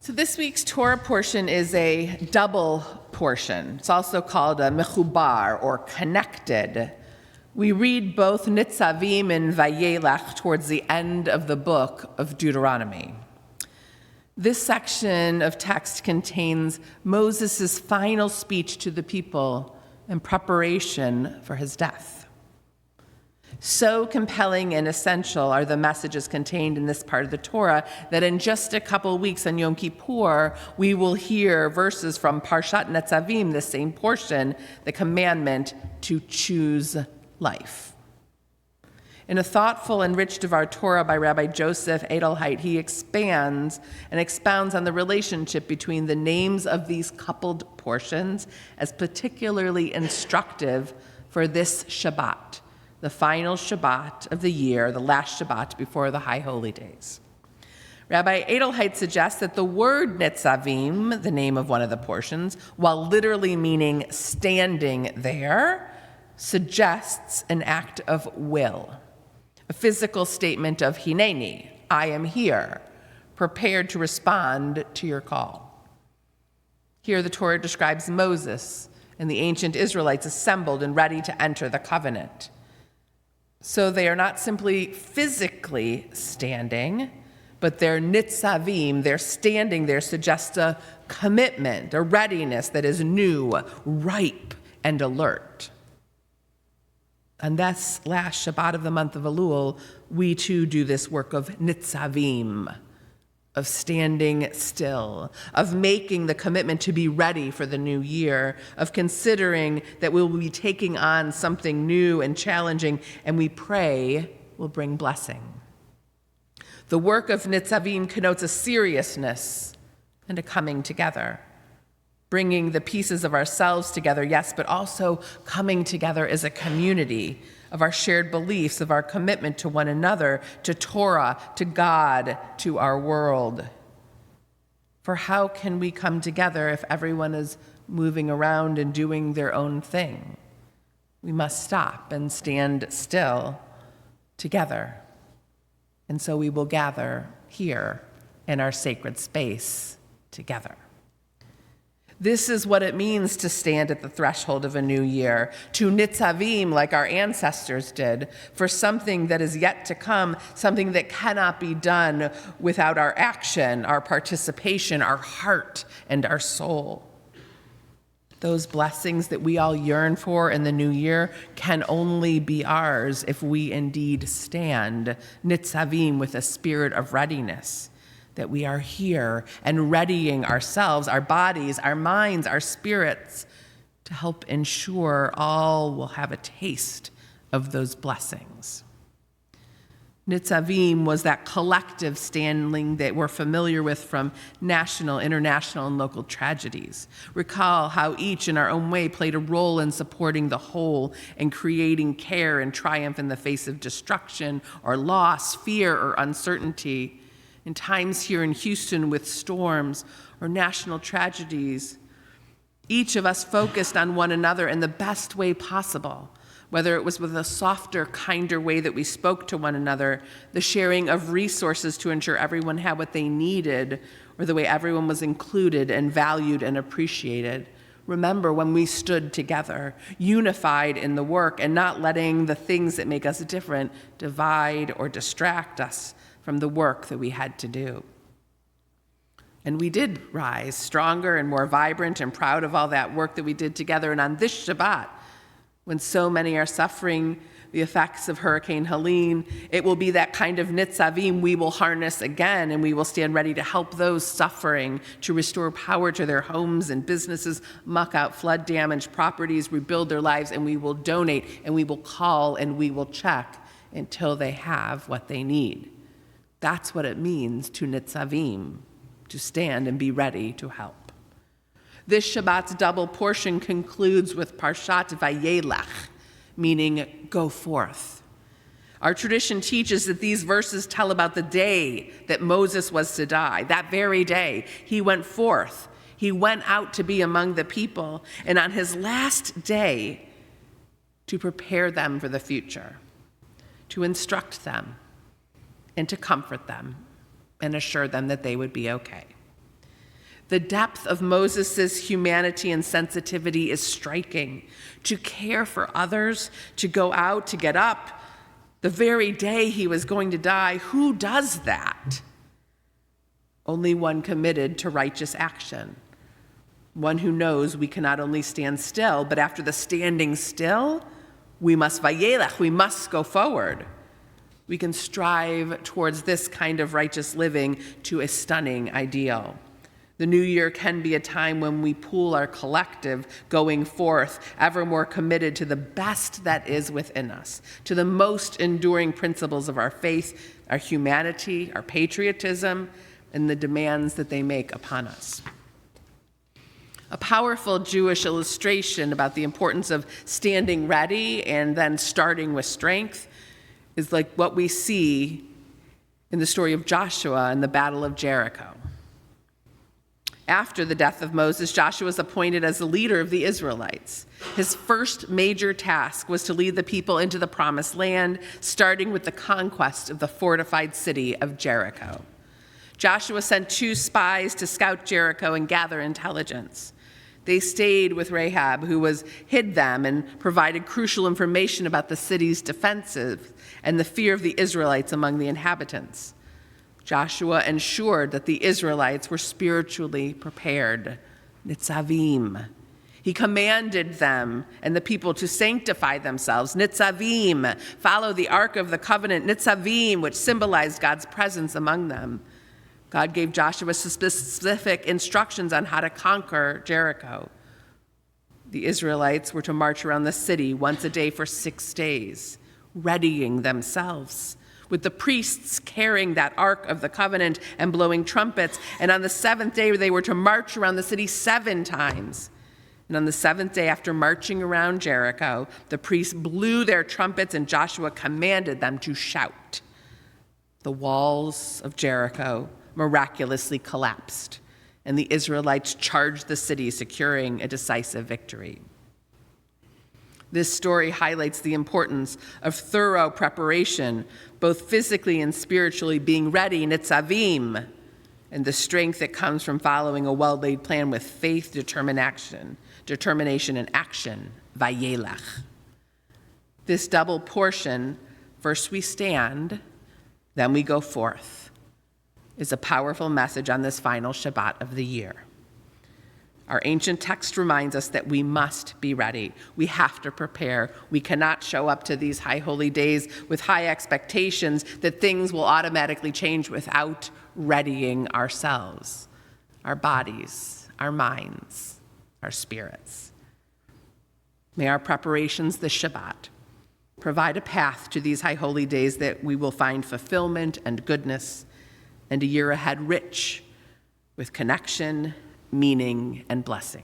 So this week's Torah portion is a double portion. It's also called a mechubar, or connected. We read both Nitzavim and Vayelech towards the end of the book of Deuteronomy. This section of text contains Moses' final speech to the people in preparation for his death. So compelling and essential are the messages contained in this part of the Torah that in just a couple weeks on Yom Kippur, we will hear verses from Parshat Netzavim, the same portion, the commandment to choose life. In a thoughtful and rich Devar Torah by Rabbi Joseph Edelheit, he expands and expounds on the relationship between the names of these coupled portions as particularly instructive for this Shabbat, the final Shabbat of the year, the last Shabbat before the High Holy Days. Rabbi Edelheit suggests that the word Nitzavim, the name of one of the portions, while literally meaning standing there, suggests an act of will, a physical statement of Hineni, I am here, prepared to respond to your call. Here the Torah describes Moses and the ancient Israelites assembled and ready to enter the covenant. So they are not simply physically standing, but their nitzavim, their standing there, suggests a commitment, a readiness that is new, ripe, and alert. And this last Shabbat of the month of Elul, we too do this work of nitzavim, of standing still, of making the commitment to be ready for the new year, of considering that we'll be taking on something new and challenging, and we pray will bring blessing. The work of Nitzavim connotes a seriousness and a coming together, bringing the pieces of ourselves together, yes, but also coming together as a community, of our shared beliefs, of our commitment to one another, to Torah, to God, to our world. For how can we come together if everyone is moving around and doing their own thing? We must stop and stand still together. And so we will gather here in our sacred space together. This is what it means to stand at the threshold of a new year, to nitzavim like our ancestors did, for something that is yet to come, something that cannot be done without our action, our participation, our heart, and our soul. Those blessings that we all yearn for in the new year can only be ours if we indeed stand nitzavim with a spirit of readiness, that we are here and readying ourselves, our bodies, our minds, our spirits, to help ensure all will have a taste of those blessings. Nitzavim was that collective standing that we're familiar with from national, international, and local tragedies. Recall how each in our own way played a role in supporting the whole and creating care and triumph in the face of destruction or loss, fear, or uncertainty. In times here in Houston with storms or national tragedies, each of us focused on one another in the best way possible, whether it was with a softer, kinder way that we spoke to one another, the sharing of resources to ensure everyone had what they needed, or the way everyone was included and valued and appreciated. Remember when we stood together, unified in the work, and not letting the things that make us different divide or distract us from the work that we had to do. And we did rise stronger and more vibrant and proud of all that work that we did together. And on this Shabbat, when so many are suffering the effects of Hurricane Helene, it will be that kind of nitzavim we will harness again, and we will stand ready to help those suffering, to restore power to their homes and businesses, muck out flood-damaged properties, rebuild their lives, and we will donate, and we will call, and we will check until they have what they need. That's what it means to nitzavim, to stand and be ready to help. This Shabbat's double portion concludes with Parshat Vayelech, meaning go forth. Our tradition teaches that these verses tell about the day that Moses was to die. That very day, he went forth. He went out to be among the people, and on his last day, to prepare them for the future, to instruct them, and to comfort them and assure them that they would be okay. The depth of Moses' humanity and sensitivity is striking. To care for others, to go out, to get up, the very day he was going to die. Who does that? Only one committed to righteous action. One who knows we can not only stand still, but after the standing still, we must vayelech, we must go forward. We can strive towards this kind of righteous living to a stunning ideal. The new year can be a time when we pool our collective going forth, ever more committed to the best that is within us, to the most enduring principles of our faith, our humanity, our patriotism, and the demands that they make upon us. A powerful Jewish illustration about the importance of standing ready and then starting with strength is like what we see in the story of Joshua and the Battle of Jericho. After the death of Moses, Joshua was appointed as the leader of the Israelites. His first major task was to lead the people into the promised land, starting with the conquest of the fortified city of Jericho. Joshua sent 2 spies to scout Jericho and gather intelligence. They stayed with Rahab, who hid them and provided crucial information about the city's defenses and the fear of the Israelites among the inhabitants. Joshua ensured that the Israelites were spiritually prepared, nitzavim. He commanded them and the people to sanctify themselves, nitzavim, follow the Ark of the Covenant, nitzavim, which symbolized God's presence among them. God gave Joshua specific instructions on how to conquer Jericho. The Israelites were to march around the city once a day for 6 days, readying themselves, with the priests carrying that Ark of the Covenant and blowing trumpets. And on the 7th day, they were to march around the city 7 times. And on the 7th day, after marching around Jericho, the priests blew their trumpets, and Joshua commanded them to shout. The walls of Jericho miraculously collapsed, and the Israelites charged the city, securing a decisive victory. This story highlights the importance of thorough preparation, both physically and spiritually, being ready, nitzavim, and the strength that comes from following a well-laid plan with faith, determination, and action, vayelech. This double portion, first we stand, then we go forth, is a powerful message on this final Shabbat of the year. Our ancient text reminds us that we must be ready. We have to prepare. We cannot show up to these high holy days with high expectations that things will automatically change without readying ourselves, our bodies, our minds, our spirits. May our preparations this Shabbat provide a path to these high holy days that we will find fulfillment and goodness, and a year ahead rich with connection, meaning, and blessing.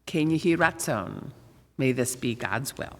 Ken Yehi Ratzon, may this be God's will.